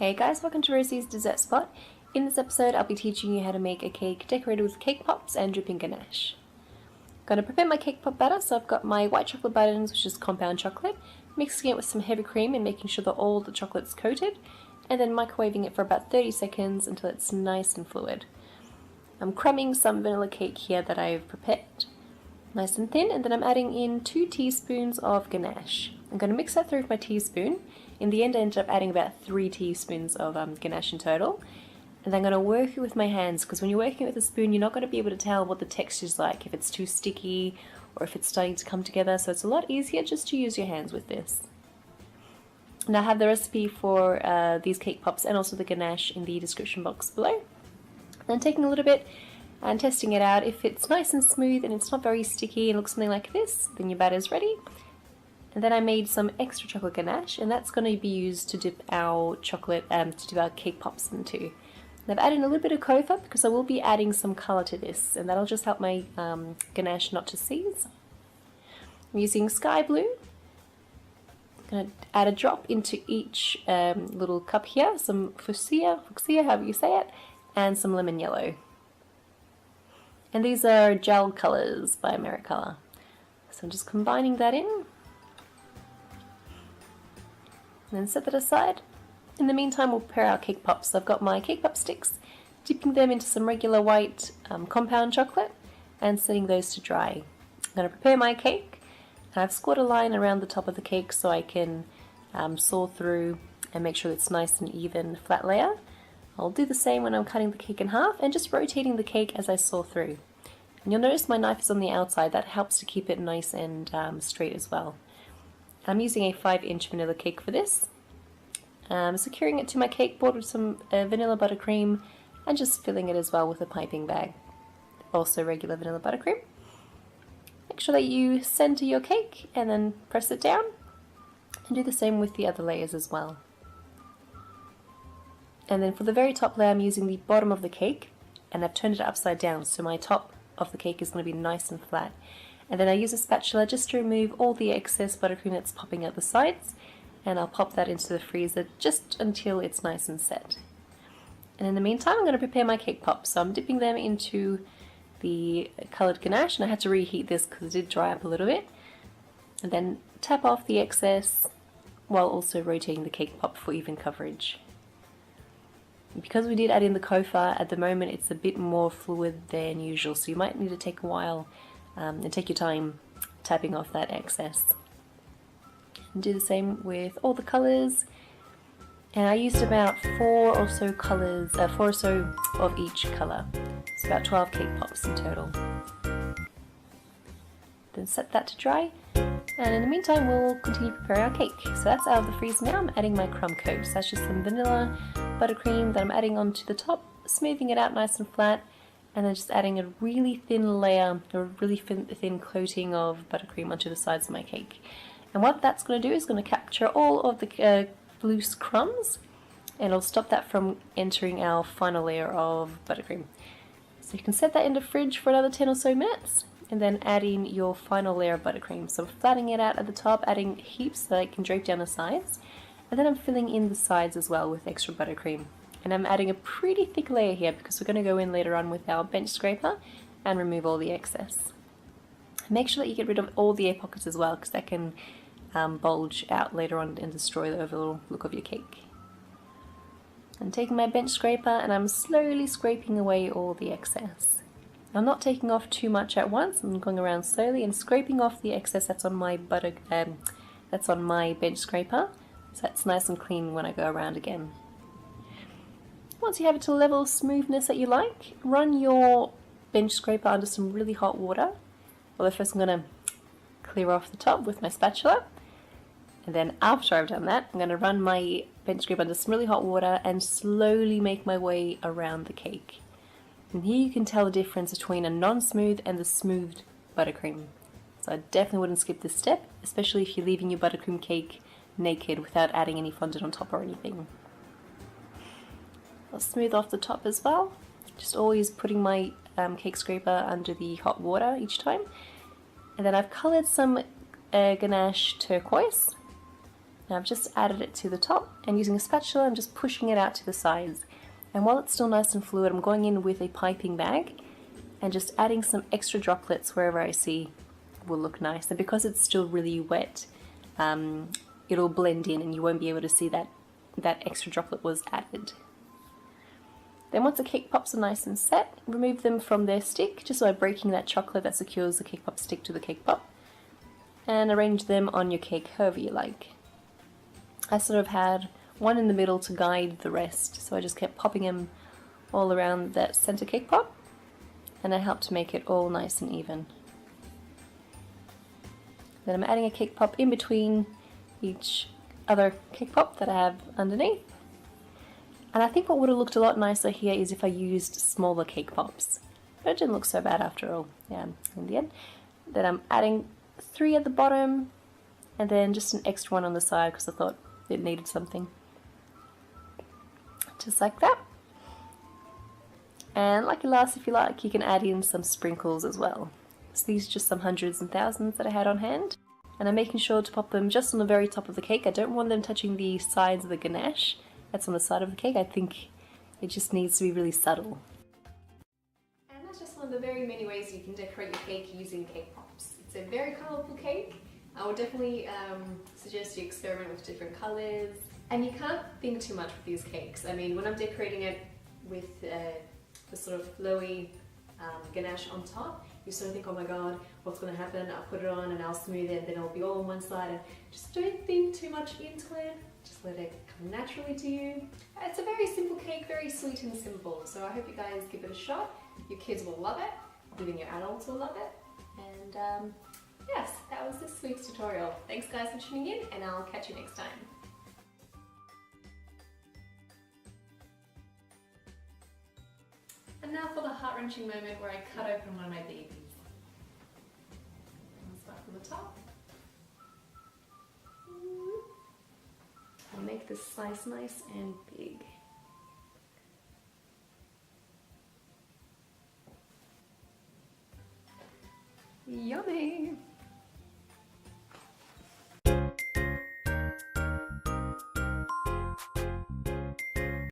Hey guys, welcome to Rosie's Dessert Spot. In this episode I'll be teaching you how to make a cake decorated with cake pops and dripping ganache. I'm going to prepare my cake pop batter, so I've got my white chocolate buttons, which is compound chocolate, mixing it with some heavy cream and making sure that all the chocolate's coated, and then microwaving it for about 30 seconds until it's nice and fluid. I'm crumbing some vanilla cake here that I've prepared, nice and thin, and then I'm adding in 2 teaspoons of ganache. I'm going to mix that through with my teaspoon. In the end I ended up adding about 3 teaspoons of ganache in total. And I'm going to work it with my hands, because when you're working with a spoon you're not going to be able to tell what the texture's like, if it's too sticky or if it's starting to come together, so it's a lot easier just to use your hands with this. And I have the recipe for these cake pops and also the ganache in the description box below. Then taking a little bit and testing it out. If it's nice and smooth and it's not very sticky and looks something like this, then your batter is ready. And then I made some extra chocolate ganache, and that's going to be used to dip our chocolate, to dip our cake pops into. And I've added a little bit of cocoa because I will be adding some colour to this, and that'll just help my ganache not to seize. I'm using sky blue. I'm going to add a drop into each little cup here, some fuchsia, however you say it, and some lemon yellow. And these are gel colours by Americolor. So I'm just combining that in. And then set that aside. In the meantime we'll prepare our cake pops. So I've got my cake pop sticks, dipping them into some regular white compound chocolate and setting those to dry. I'm going to prepare my cake, and I've scored a line around the top of the cake so I can saw through and make sure it's nice and even flat layer. I'll do the same when I'm cutting the cake in half and just rotating the cake as I saw through. And you'll notice my knife is on the outside. That helps to keep it nice and straight as well. I'm using a 5-inch vanilla cake for this. Securing it to my cake board with some vanilla buttercream and just filling it as well with a piping bag. Also regular vanilla buttercream. Make sure that you center your cake and then press it down, and do the same with the other layers as well. And then for the very top layer I'm using the bottom of the cake, and I've turned it upside down so my top of the cake is going to be nice and flat. And then I use a spatula just to remove all the excess buttercream that's popping out the sides, and I'll pop that into the freezer just until it's nice and set. And in the meantime I'm going to prepare my cake pops. So I'm dipping them into the coloured ganache, and I had to reheat this because it did dry up a little bit. And then tap off the excess while also rotating the cake pop for even coverage. Because we did add in the cocoa, at the moment it's a bit more fluid than usual, so you might need to take a while and take your time tapping off that excess. And do the same with all the colours. And I used about 4 or so colours, 4 or so of each colour. It's about 12 cake pops in total. Then set that to dry. And in the meantime we'll continue preparing our cake. So that's out of the freezer now. I'm adding my crumb coat. So that's just some vanilla buttercream that I'm adding onto the top, smoothing it out nice and flat, and then just adding a really thin layer, a really thin coating of buttercream onto the sides of my cake. And what that's going to do is going to capture all of the loose crumbs, and it'll stop that from entering our final layer of buttercream. So you can set that in the fridge for another 10 or so minutes, and then add in your final layer of buttercream. So I'm flattening it out at the top, adding heaps so that it can drape down the sides, and then I'm filling in the sides as well with extra buttercream. And I'm adding a pretty thick layer here because we're going to go in later on with our bench scraper and remove all the excess. Make sure that you get rid of all the air pockets as well, because that can bulge out later on and destroy the overall look of your cake. I'm taking my bench scraper and I'm slowly scraping away all the excess. I'm not taking off too much at once. I'm going around slowly and scraping off the excess that's on my bench scraper, so that's nice and clean when I go around again. Once you have it to a level of smoothness that you like, run your bench scraper under some really hot water. Well, first I'm going to clear off the top with my spatula, and then after I've done that I'm going to run my bench scraper under some really hot water and slowly make my way around the cake. And here you can tell the difference between a non-smooth and the smoothed buttercream. So I definitely wouldn't skip this step, especially if you're leaving your buttercream cake naked without adding any fondant on top or anything. I'll smooth off the top as well, just always putting my cake scraper under the hot water each time. And then I've coloured some ganache turquoise Now I've just added it to the top, and using a spatula I'm just pushing it out to the sides. And while it's still nice and fluid, I'm going in with a piping bag and just adding some extra droplets wherever I see will look nice. And because it's still really wet, it'll blend in and you won't be able to see that extra droplet was added. Then once the cake pops are nice and set, remove them from their stick just by breaking that chocolate that secures the cake pop stick to the cake pop, and arrange them on your cake however you like. I sort of had one in the middle to guide the rest, so I just kept popping them all around that center cake pop, and it helped to make it all nice and even. Then I'm adding a cake pop in between each other cake pop that I have underneath. And I think what would have looked a lot nicer here is if I used smaller cake pops. But it didn't look so bad after all, yeah, in the end. Then I'm adding 3 at the bottom, and then just an extra one on the side because I thought it needed something. Just like that. And lucky last, if you like, you can add in some sprinkles as well. So these are just some hundreds and thousands that I had on hand. And I'm making sure to pop them just on the very top of the cake. I don't want them touching the sides of the ganache. That's on the side of the cake. I think it just needs to be really subtle. And that's just one of the very many ways you can decorate your cake using cake pops. It's a very colourful cake. I would definitely suggest you experiment with different colours. And you can't think too much with these cakes. I mean, when I'm decorating it with the sort of flowy ganache on top, you sort of think, oh my god, what's going to happen? I'll put it on and I'll smooth it and then it'll be all on one side. And just don't think too much into it. Just let it come naturally to you. It's a very simple cake, very sweet and simple. So I hope you guys give it a shot. Your kids will love it. Even your adults will love it. And yes, that was this week's tutorial. Thanks guys for tuning in, and I'll catch you next time. And now for the heart-wrenching moment where I cut open one of my babies. I'll start from the top. I'll make this slice nice and big. Yummy!